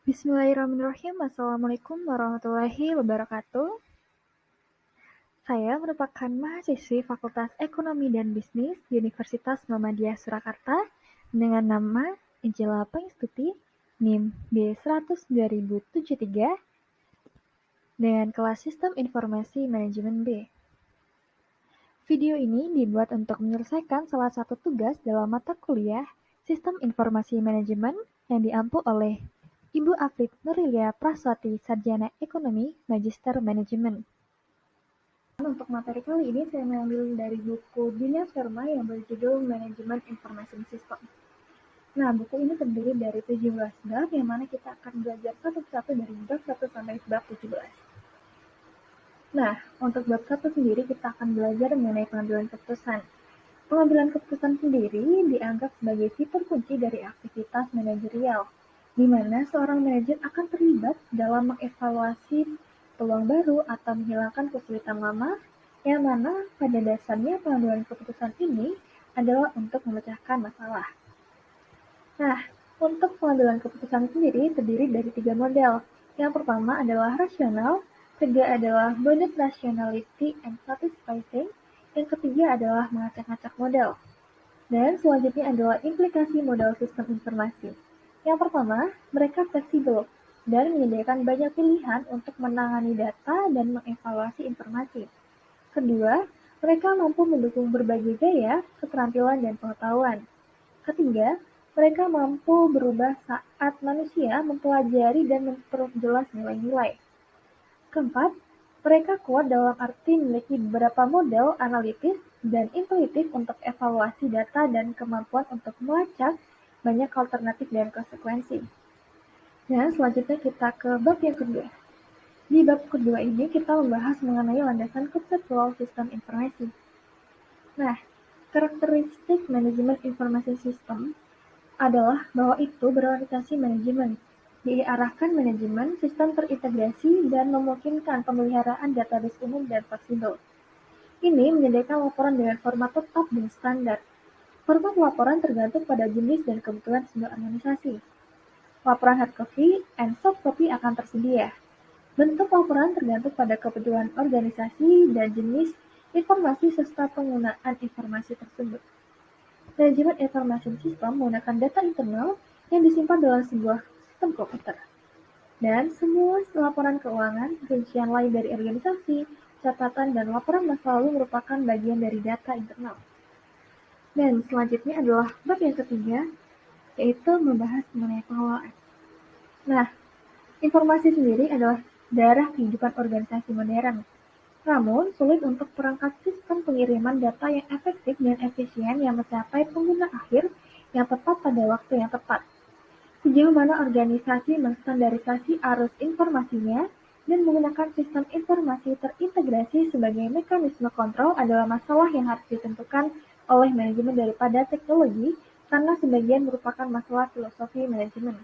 Bismillahirrahmanirrahim. Assalamualaikum warahmatullahi wabarakatuh. Saya merupakan mahasiswi Fakultas Ekonomi dan Bisnis di Universitas Muhammadiyah Surakarta dengan nama Angela Pangestuti, NIM B100.2073 dengan kelas Sistem Informasi Manajemen B. Video ini dibuat untuk menyelesaikan salah satu tugas dalam mata kuliah Sistem Informasi Manajemen yang diampu oleh Ibu Afif Nurilia Praswati, Sarjana Ekonomi, Magister Manajemen. Untuk materi kali ini saya mengambil dari buku Dinia Sharma yang berjudul Manajemen Information System. Nah, buku ini terdiri dari 17 bab yang mana kita akan belajar satu-satu dari bab 1 sampai bab 17. Nah, untuk bab 1 sendiri kita akan belajar mengenai pengambilan keputusan. Pengambilan keputusan sendiri dianggap sebagai fitur kunci dari aktivitas manajerial, di mana seorang manajer akan terlibat dalam mengevaluasi peluang baru atau menghilangkan kesulitan lama, yang mana pada dasarnya pengambilan keputusan ini adalah untuk memecahkan masalah. Nah, untuk pengambilan keputusan sendiri terdiri dari 3 model. Yang pertama adalah rasional, kedua adalah bounded rationality and satisficing, yang ketiga adalah mengacak-ngacak model. Dan selanjutnya adalah implikasi model sistem informasi. Yang pertama, mereka fleksibel dan menyediakan banyak pilihan untuk menangani data dan mengevaluasi informasi. Kedua, mereka mampu mendukung berbagai gaya, keterampilan, dan pengetahuan. Ketiga, mereka mampu berubah saat manusia mempelajari dan memperjelas nilai-nilai. Keempat, mereka kuat dalam arti memiliki beberapa model analitis dan intuitif untuk evaluasi data dan kemampuan untuk melacak banyak alternatif dan konsekuensi. Nah, selanjutnya kita ke bab yang kedua. Di bab kedua ini kita membahas mengenai landasan konseptual sistem informasi. Nah, karakteristik manajemen informasi sistem adalah bahwa itu berorientasi manajemen, diarahkan manajemen sistem terintegrasi dan memungkinkan pemeliharaan database umum dan fleksibel. Ini menyediakan laporan dengan format tetap dan standar. Format laporan tergantung pada jenis dan kebutuhan sebuah organisasi. Laporan hard copy and soft copy akan tersedia. Bentuk laporan tergantung pada kebutuhan organisasi dan jenis informasi serta penggunaan informasi tersebut. Manajemen information system menggunakan data internal yang disimpan dalam sebuah sistem komputer. Dan semua laporan keuangan, rincian lain dari organisasi, catatan, dan laporan masa lalu merupakan bagian dari data internal. Dan selanjutnya adalah bab yang ketiga, yaitu membahas mengenai pengelolaan. Nah, informasi sendiri adalah darah kehidupan organisasi modern. Namun, sulit untuk perangkat sistem pengiriman data yang efektif dan efisien yang mencapai pengguna akhir yang tepat pada waktu yang tepat. Sejauh mana organisasi menstandarisasi arus informasinya dan menggunakan sistem informasi terintegrasi sebagai mekanisme kontrol adalah masalah yang harus ditentukan oleh manajemen daripada teknologi, karena sebagian merupakan masalah filosofi manajemen.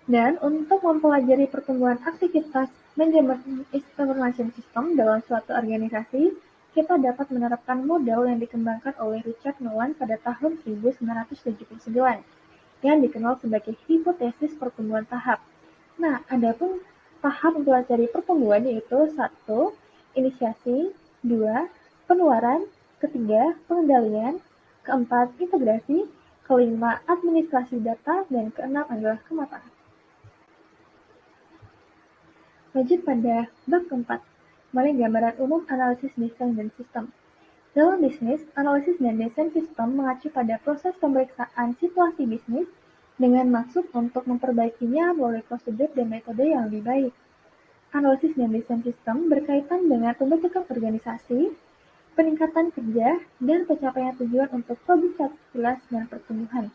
Dan untuk mempelajari pertumbuhan aktivitas manajemen information system dalam suatu organisasi, kita dapat menerapkan model yang dikembangkan oleh Richard Nolan pada tahun 1979, yang dikenal sebagai hipotesis pertumbuhan tahap. Nah, adapun tahap mempelajari pertumbuhan yaitu 1. Inisiasi, 2. Penularan, ketiga, pengendalian, keempat, integrasi, kelima, administrasi data, dan keenam adalah kematangan. Lanjut pada bab keempat, mengenai gambaran umum analisis desain dan sistem. Dalam bisnis, analisis dan desain sistem mengacu pada proses pemeriksaan situasi bisnis dengan maksud untuk memperbaikinya melalui prosedur dan metode yang lebih baik. Analisis dan desain sistem berkaitan dengan pembentukan organisasi, peningkatan kerja, dan pencapaian tujuan untuk produktivitas dan pertumbuhan.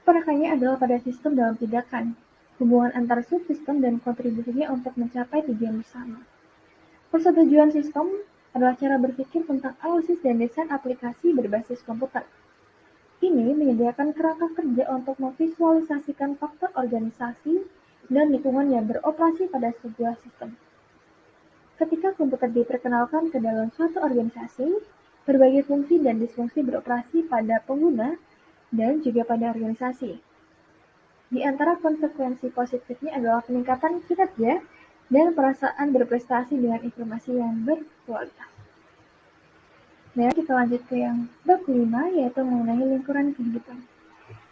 Penekanannya adalah pada sistem dalam tindakan, hubungan antara subsistem dan kontribusinya untuk mencapai tujuan bersama. Persetujuan sistem adalah cara berpikir tentang analisis dan desain aplikasi berbasis komputer. Ini menyediakan kerangka kerja untuk memvisualisasikan faktor organisasi dan lingkungan yang beroperasi pada sebuah sistem. Ketika komputer diperkenalkan ke dalam suatu organisasi, berbagai fungsi dan disfungsi beroperasi pada pengguna dan juga pada organisasi. Di antara konsekuensi positifnya adalah peningkatan kinerja dan perasaan berprestasi dengan informasi yang berkualitas. Dan kita lanjut ke yang bab kelima, yaitu mengenai lingkungan kehidupan.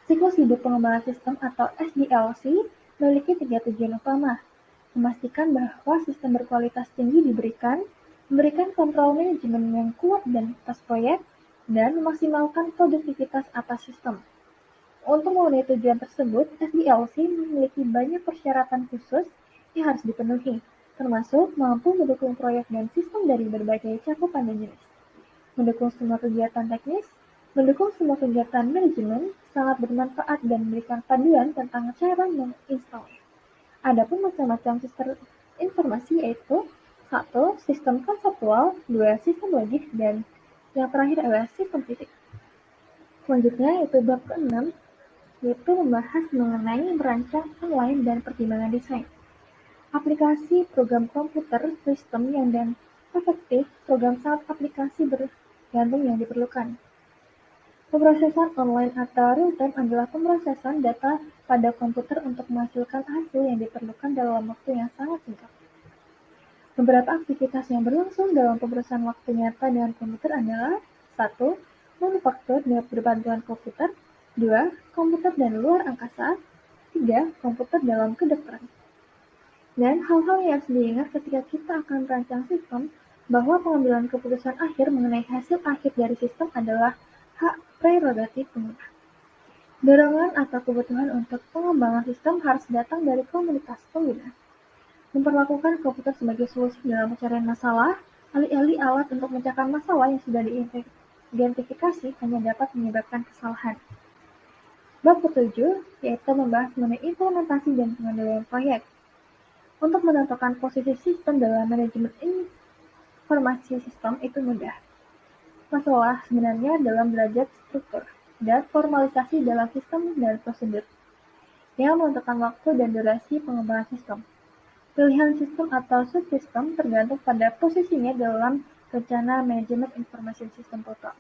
Siklus hidup pengembangan sistem atau SDLC memiliki 3 tujuan utama. Memastikan bahwa sistem berkualitas tinggi memberikan kontrol manajemen yang kuat dan atas proyek, dan memaksimalkan produktivitas atas sistem. Untuk memenuhi tujuan tersebut, SDLC memiliki banyak persyaratan khusus yang harus dipenuhi, termasuk mampu mendukung proyek dan sistem dari berbagai cakupan dan jenis, mendukung semua kegiatan teknis, mendukung semua kegiatan manajemen, sangat bermanfaat dan memberikan panduan tentang cara menginstalnya. Adapun macam-macam sistem informasi yaitu 1. Sistem konseptual, 2. Sistem logik, dan yang terakhir adalah sistem fisik. Selanjutnya yaitu bab ke-6, yaitu membahas mengenai merancang online dan pertimbangan desain. Aplikasi program komputer sistem yang dan efektif, program saat aplikasi bergantung yang diperlukan. Pemrosesan online atau real-time adalah pemrosesan data pada komputer untuk menghasilkan hasil yang diperlukan dalam waktu yang sangat singkat. Beberapa aktivitas yang berlangsung dalam pemrosesan waktu nyata dengan komputer adalah 1. Manufaktur dengan berbantuan komputer, 2. Komputer dan luar angkasa, 3. Komputer dalam kedokteran. Dan hal-hal yang harus diingat ketika kita akan merancang sistem, bahwa pengambilan keputusan akhir mengenai hasil akhir dari sistem adalah hak prerogatif pengguna. Dorongan atau kebutuhan untuk pengembangan sistem harus datang dari komunitas pengguna. Memperlakukan komputer sebagai solusi dalam pencarian masalah, alih-alih alat untuk memecahkan masalah yang sudah diidentifikasi hanya dapat menyebabkan kesalahan. Bab ke-7 yaitu membahas mengenai implementasi dan pengendalian proyek. Untuk menentukan posisi sistem dalam manajemen informasi sistem itu mudah. Masalah sebenarnya dalam derajat struktur dan formalisasi dalam sistem dan prosedur yang menentukan waktu dan durasi pengembangan sistem. Pilihan sistem atau subsistem tergantung pada posisinya dalam rencana manajemen informasi sistem total.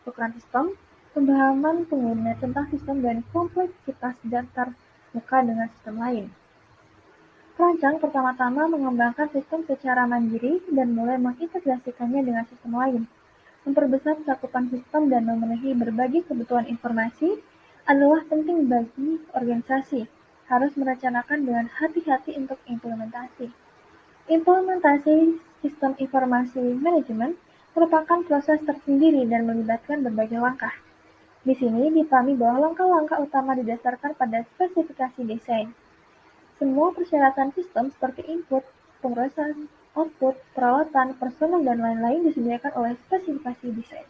Ukuran sistem, pemahaman pengguna tentang sistem dan kompleksitas antar muka dengan sistem lain. Perancang pertama-tama mengembangkan sistem secara mandiri dan mulai mengintegrasikannya dengan sistem lain. Memperbesar cakupan sistem dan memenuhi berbagai kebutuhan informasi adalah penting bagi organisasi. Harus merencanakan dengan hati-hati untuk implementasi. Implementasi sistem informasi manajemen merupakan proses tersendiri dan melibatkan berbagai langkah. Di sini dipahami bahwa langkah-langkah utama didasarkan pada spesifikasi desain. Semua persyaratan sistem seperti input, pemrosesan, output, peralatan, personel, dan lain-lain disediakan oleh spesifikasi desain.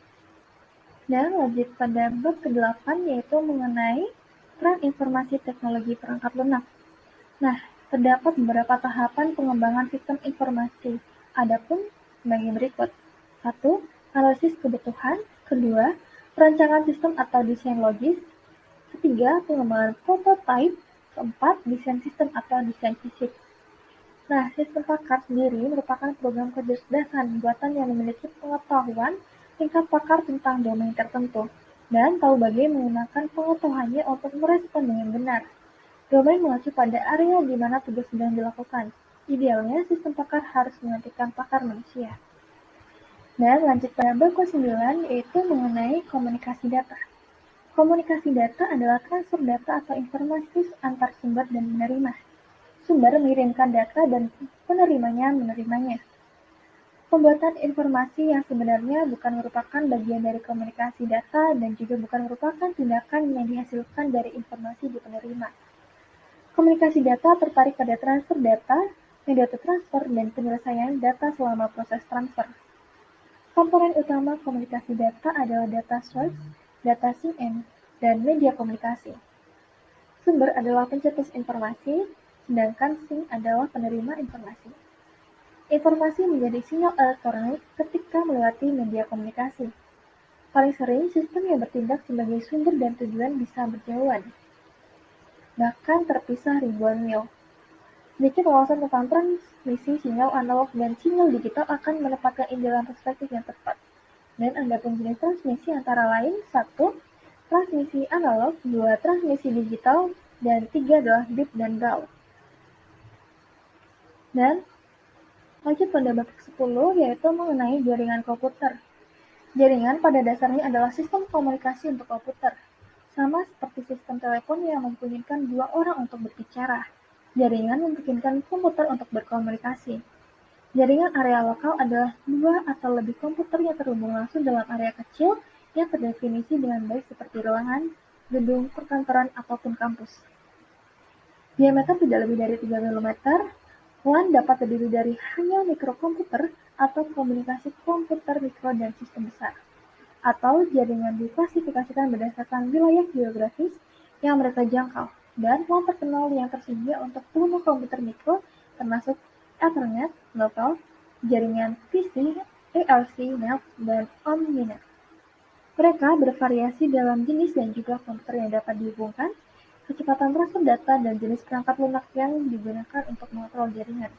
Dan lanjut pada bab ke-8 yaitu mengenai peran informasi teknologi perangkat lunak. Nah, terdapat beberapa tahapan pengembangan sistem informasi. Adapun sebagai berikut. 1. Analisis kebutuhan. 2. Perancangan sistem atau desain logis. 3. Pengembangan prototipe. 4. Desain sistem atau desain fisik. Nah, sistem pakar sendiri merupakan program kecerdasan buatan yang memiliki pengetahuan tingkat pakar tentang domain tertentu dan tahu bagaimana menggunakan pengetahuannya untuk merespon dengan benar. Domain mengacu pada area di mana tugas sedang dilakukan. Idealnya, sistem pakar harus menggantikan pakar manusia. Dan lanjut pada bab ke-9 yaitu mengenai komunikasi data. Komunikasi data adalah transfer data atau informasi antar sumber dan penerima. Sumber mengirimkan data dan penerimanya menerimanya. Pembuatan informasi yang sebenarnya bukan merupakan bagian dari komunikasi data dan juga bukan merupakan tindakan yang dihasilkan dari informasi di penerima. Komunikasi data tertarik pada transfer data, metode transfer, dan penyelesaian data selama proses transfer. Komponen utama komunikasi data adalah data source, data sink, dan media komunikasi. Sumber adalah pencetus informasi, sedangkan sink adalah penerima informasi. Informasi menjadi sinyal elektronik ketika melewati media komunikasi. Paling sering, sistem yang bertindak sebagai sumber dan tujuan bisa berjauhan, bahkan terpisah ribuan mil. Sedikit wawasan tentang transmisi sinyal analog dan sinyal digital akan menempatkan ini dalam perspektif yang tepat. Dan adapun jenis transmisi antara lain 1. Transmisi analog, 2. Transmisi digital, dan 3 adalah bit dan gal. Dan lanjut pada bab ke-10 yaitu mengenai jaringan komputer. Jaringan pada dasarnya adalah sistem komunikasi untuk komputer. Sama seperti sistem telepon yang memungkinkan dua orang untuk berbicara. Jaringan memungkinkan komputer untuk berkomunikasi. Jaringan area lokal adalah dua atau lebih komputer yang terhubung langsung dalam area kecil yang terdefinisi dengan baik seperti ruangan, gedung, perkantoran, ataupun kampus. Diameter tidak lebih dari 3 mm, LAN dapat terdiri dari hanya mikrokomputer atau komunikasi komputer mikro dan sistem besar, atau jaringan diklasifikasikan berdasarkan wilayah geografis yang mereka jangkau, dan LAN terkenal yang tersedia untuk pengguna komputer mikro termasuk Ethernet, Local, jaringan PC, ARC, NAT, dan OmniNet. Mereka bervariasi dalam jenis dan juga komputer yang dapat dihubungkan, kecepatan transfer data, dan jenis perangkat lunak yang digunakan untuk mengontrol jaringan.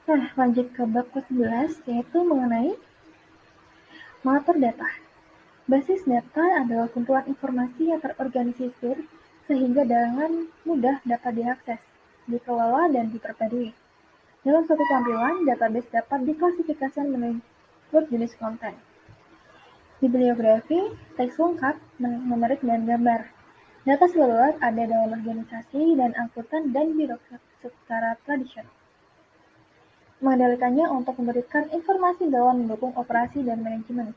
Nah, lanjut ke bab ke-11, yaitu mengenai mengatur data. Basis data adalah kumpulan informasi yang terorganisir sehingga dengan mudah dapat diakses, dikelola, dan diperbarui. Dalam suatu tampilan, database dapat diklasifikasikan menurut jenis konten. Bibliografi, teks lengkap, numerik, dan gambar. Data seluler ada dalam organisasi dan angkutan dan birokrat secara tradisional. Mengendalikannya untuk memberikan informasi dalam mendukung operasi dan manajemen.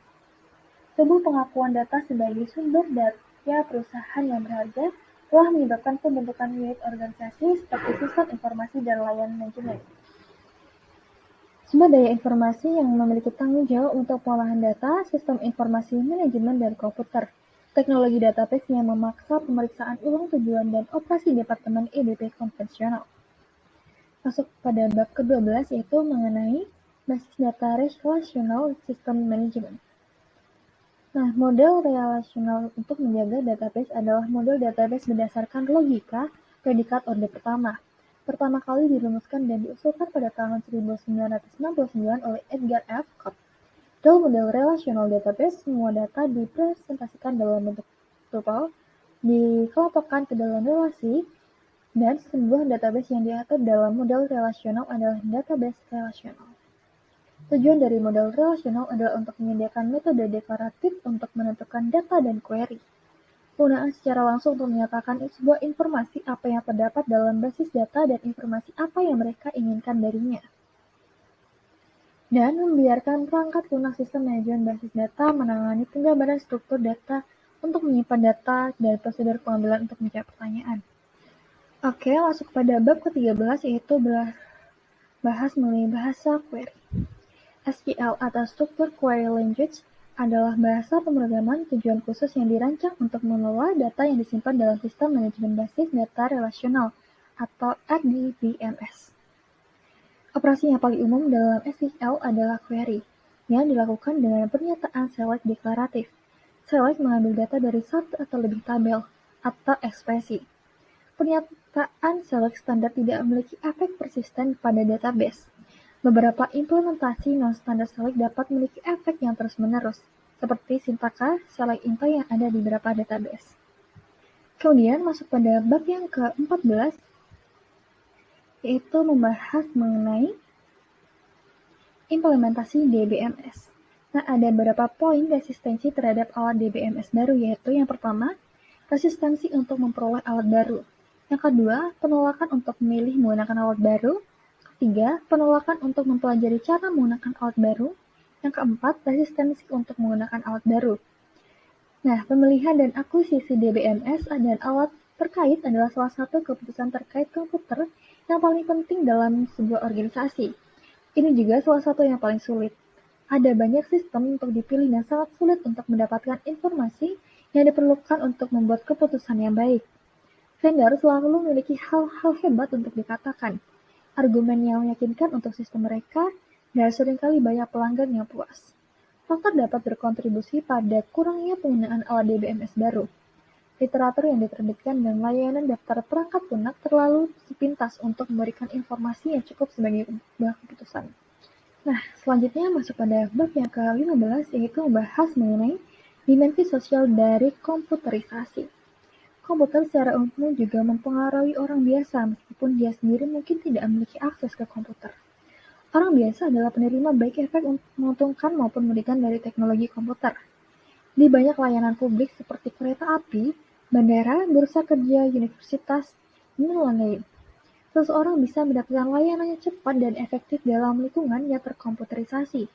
Sebuah pengakuan data sebagai sumber daya perusahaan yang berharga telah menyebabkan pembentukan unit organisasi seperti sistem informasi dan layanan manajemen. Sumber daya informasi yang memiliki tanggung jawab untuk pengolahan data, sistem informasi manajemen dan komputer. Teknologi database yang memaksa pemeriksaan ulang tujuan dan operasi departemen EDP konvensional. Masuk pada bab ke-12 yaitu mengenai basis data relational system management. Nah, model relasional untuk menjaga database adalah model database berdasarkan logika predikat orde pertama. Pertama kali dirumuskan dan diusulkan pada tahun 1969 oleh Edgar F. Cobb. Dalam model relational database, semua data dipresentasikan dalam bentuk tuple, dikelompokkan ke dalam relasi, dan sebuah database yang diatur dalam model relasional adalah database relasional. Tujuan dari model relasional adalah untuk menyediakan metode deklaratif untuk menentukan data dan query. Penggunaan secara langsung untuk menyatakan sebuah informasi apa yang terdapat dalam basis data dan informasi apa yang mereka inginkan darinya. Dan membiarkan perangkat lunak sistem manajemen basis data menangani penggambaran struktur data untuk menyimpan data dan prosedur pengambilan untuk menjawab pertanyaan. Oke, masuk pada bab ke-13 yaitu bahas mengenai bahasa query. SQL atau Structured Query Language adalah bahasa pemrograman tujuan khusus yang dirancang untuk mengelola data yang disimpan dalam sistem manajemen basis data relasional atau RDBMS. Operasi yang paling umum dalam SQL adalah query, yang dilakukan dengan pernyataan select deklaratif. Select mengambil data dari satu atau lebih tabel atau ekspresi. Pernyataan select standar tidak memiliki efek persisten pada database. Beberapa implementasi non-standard select dapat memiliki efek yang terus-menerus, seperti Syntaka select info yang ada di beberapa database. Kemudian masuk pada bab yang ke-14, yaitu membahas mengenai implementasi DBMS. Nah, ada beberapa poin resistensi terhadap alat DBMS baru, yaitu yang pertama, resistensi untuk memperoleh alat baru. Yang kedua, penolakan untuk memilih menggunakan alat baru. Ketiga, penolakan untuk mempelajari cara menggunakan alat baru. Yang keempat, resistensi untuk menggunakan alat baru. Nah, pemilihan dan akuisisi DBMS dan alat terkait adalah salah satu keputusan terkait komputer yang paling penting dalam sebuah organisasi. Ini juga salah satu yang paling sulit. Ada banyak sistem untuk dipilih dan sangat sulit untuk mendapatkan informasi yang diperlukan untuk membuat keputusan yang baik. Vendor selalu memiliki hal-hal hebat untuk dikatakan, argumen yang meyakinkan untuk sistem mereka, dan seringkali banyak pelanggan yang puas. Faktor dapat berkontribusi pada kurangnya penggunaan alat DBMS baru. Literatur yang diterbitkan dan layanan daftar perangkat lunak terlalu sepintas untuk memberikan informasi yang cukup sebagai sebuah keputusan. Nah, selanjutnya masuk pada bab yang ke-15 yaitu membahas mengenai dimensi sosial dari komputerisasi. Komputer secara umum juga mempengaruhi orang biasa meskipun dia sendiri mungkin tidak memiliki akses ke komputer. Orang biasa adalah penerima baik efek menguntungkan maupun merugikan dari teknologi komputer. Di banyak layanan publik seperti kereta api, bandara, bursa kerja, universitas, dan lain-lain, seseorang bisa mendapatkan layanan yang cepat dan efektif dalam lingkungan yang terkomputerisasi.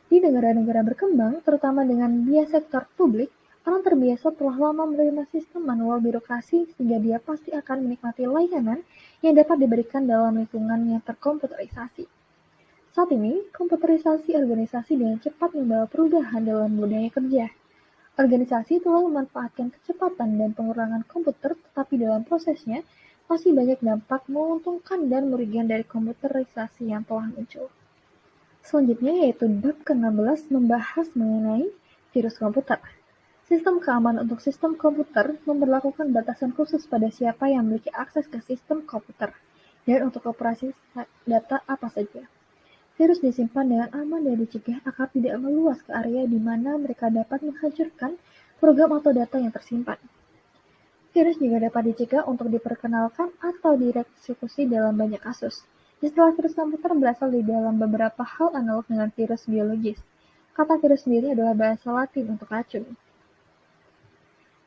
Di negara-negara berkembang, terutama dengan biaya sektor publik, orang terbiasa telah lama menerima sistem manual birokrasi sehingga dia pasti akan menikmati layanan yang dapat diberikan dalam lingkungan yang terkomputerisasi. Saat ini, komputerisasi organisasi dengan cepat membawa perubahan dalam budaya kerja. Organisasi telah memanfaatkan kecepatan dan pengurangan komputer, tetapi dalam prosesnya masih banyak dampak menguntungkan dan merugikan dari komputerisasi yang telah muncul. Selanjutnya yaitu bab ke-16 membahas mengenai virus komputer. Sistem keamanan untuk sistem komputer memberlakukan batasan khusus pada siapa yang memiliki akses ke sistem komputer dan untuk operasi data apa saja. Virus disimpan dengan aman dan dicegah agar tidak meluas ke area di mana mereka dapat menghancurkan program atau data yang tersimpan. Virus juga dapat dicegah untuk diperkenalkan atau dieksekusi dalam banyak kasus. Istilah virus komputer berasal dari dalam beberapa hal analog dengan virus biologis. Kata virus sendiri adalah bahasa Latin untuk racun.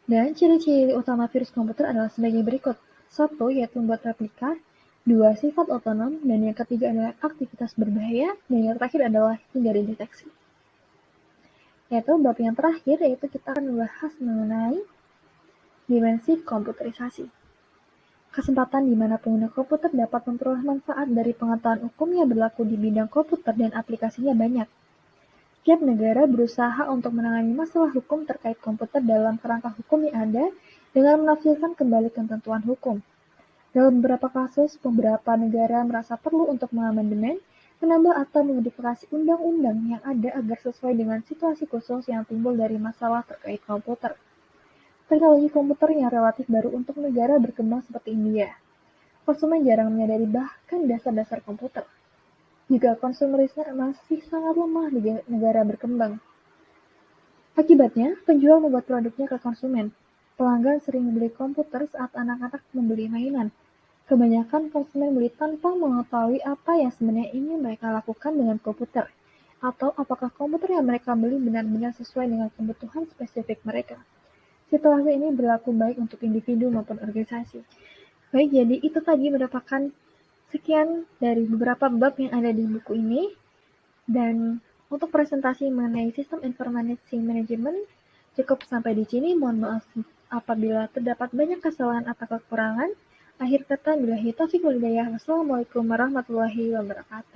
Dan ciri-ciri utama virus komputer adalah sebagai berikut. 1. Yaitu membuat replika. 2. Sifat otonom. Dan yang ketiga adalah aktivitas berbahaya. Dan yang terakhir adalah hindari deteksi. Yaitu bab yang terakhir, yaitu kita akan membahas mengenai dimensi komputerisasi. Kesempatan di mana pengguna komputer dapat memperoleh manfaat dari pengetahuan hukum yang berlaku di bidang komputer dan aplikasinya banyak. Setiap negara berusaha untuk menangani masalah hukum terkait komputer dalam kerangka hukum yang ada dengan menafsirkan kembali ketentuan hukum. Dalam beberapa kasus, beberapa negara merasa perlu untuk mengamandemen, menambah atau memodifikasi undang-undang yang ada agar sesuai dengan situasi khusus yang timbul dari masalah terkait komputer. Teknologi komputer yang relatif baru untuk negara berkembang seperti India. Konsumen jarang menyadari bahkan dasar-dasar komputer. Juga konsumerisme masih sangat lemah di negara berkembang. Akibatnya, penjual membuat produknya ke konsumen. Pelanggan sering membeli komputer saat anak-anak membeli mainan. Kebanyakan konsumen beli tanpa mengetahui apa yang sebenarnya ingin mereka lakukan dengan komputer, atau apakah komputer yang mereka beli benar-benar sesuai dengan kebutuhan spesifik mereka. Situasi ini berlaku baik untuk individu maupun organisasi. Baik, jadi itu tadi merupakan sekian dari beberapa bab yang ada di buku ini. Dan untuk presentasi mengenai sistem informasi manajemen cukup sampai di sini. Mohon maaf apabila terdapat banyak kesalahan atau kekurangan. Akhir kata, billahi taufiq wal hidayah. Wassalamualaikum warahmatullahi wabarakatuh.